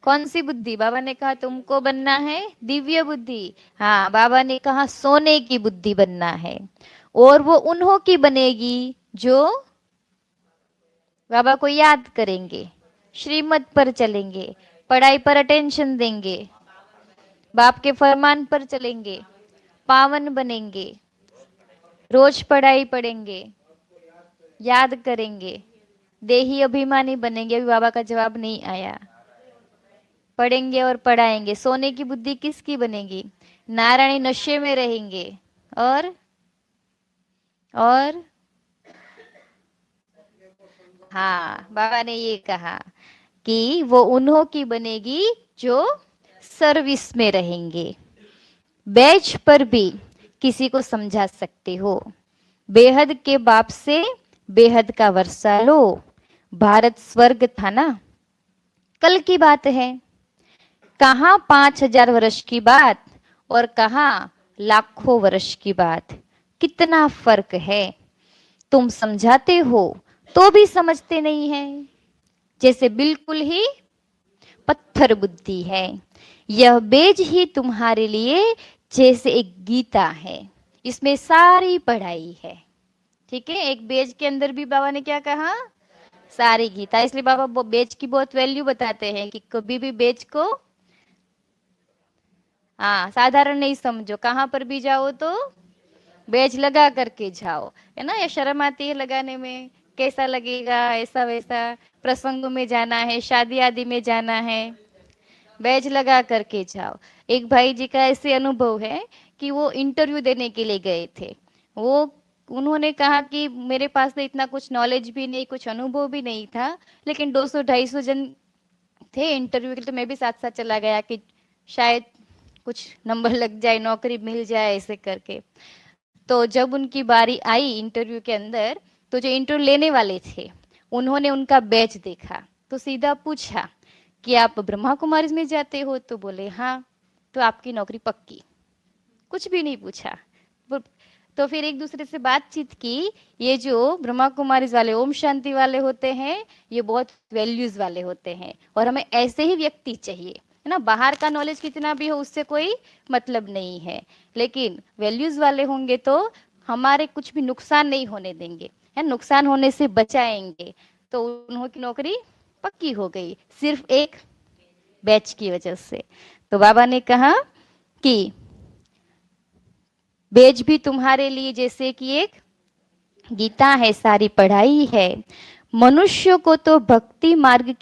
कौन सी बुद्धि? बाबा ने कहा तुमको बनना है दिव्य बुद्धि। हाँ, बाबा ने कहा सोने की बुद्धि बनना है, और वो उन्हों की बनेगी जो बाबा को याद करेंगे, श्रीमत पर चलेंगे, पढ़ाई पर अटेंशन देंगे, बाप के फरमान पर चलेंगे, पावन बनेंगे, रोज पढ़ाई पढ़ेंगे, याद करेंगे, देही अभिमानी बनेंगे। अभी बाबा का जवाब नहीं आया। पढ़ेंगे और पढ़ाएंगे। सोने की बुद्धि किसकी बनेगी? नारायणी नशे में रहेंगे, और हाँ, बाबा ने ये कहा कि वो उन्हों की बनेगी जो सर्विस में रहेंगे। बैच पर भी किसी को समझा सकते हो। बेहद के बाप से बेहद का वर्षा लो। भारत स्वर्ग था ना, कल की बात है। कहाँ 5,000 वर्ष की बात और कहाँ लाखों वर्ष की बात। कितना फर्क है। तुम समझाते हो तो भी समझते नहीं है, जैसे बिल्कुल ही पत्थर बुद्धि है। यह बेज ही तुम्हारे लिए जैसे एक गीता है, इसमें सारी पढ़ाई है। ठीक है, एक बेज के अंदर भी बाबा ने क्या कहा? सारी गीता। इसलिए बाबा बेज की बहुत वैल्यू बताते हैं कि कभी भी बेज को हाँ साधारण नहीं समझो। कहाँ पर भी जाओ तो बेज लगा करके जाओ, है ना। या शर्म आती है लगाने में, कैसा लगेगा, ऐसा वैसा। प्रसंगों में जाना है, शादी आदि में जाना है, बैज लगा करके जाओ। एक भाई जी का ऐसे अनुभव है कि वो इंटरव्यू देने के लिए गए थे। वो उन्होंने कहा कि मेरे पास तो इतना कुछ नॉलेज भी नहीं, कुछ अनुभव भी नहीं था, लेकिन 200-250 जन थे इंटरव्यू के लिए, तो मैं भी साथ साथ चला गया कि शायद कुछ नंबर लग जाए, नौकरी मिल जाए, ऐसे करके। तो जब उनकी बारी आई इंटरव्यू के अंदर, तो जो इंटरव्यू लेने वाले थे उन्होंने उनका बैच देखा, तो सीधा पूछा कि आप ब्रह्मा कुमारी में जाते हो? तो बोले हाँ। तो आपकी नौकरी पक्की? कुछ भी नहीं पूछा। तो फिर एक दूसरे से बातचीत की। ये जो ब्रह्मा कुमारी वाले, ओम शांति वाले होते हैं, ये बहुत वैल्यूज वाले होते हैं, और हमें ऐसे ही व्यक्ति चाहिए, है ना। बाहर का नॉलेज कितना भी हो उससे कोई मतलब नहीं है, लेकिन वैल्यूज वाले होंगे तो हमारे कुछ भी नुकसान नहीं होने देंगे, है, नुकसान होने से बचाएंगे। तो उन्होंने नौकरी पक्की हो गई सिर्फ एक बैच की वजह से। तो बाबा ने कहा कि बैच भी तुम्हारे लिए जैसे कि एक गीता है, सारी पढ़ाई है। मनुष्य को तो भक्ति मार्ग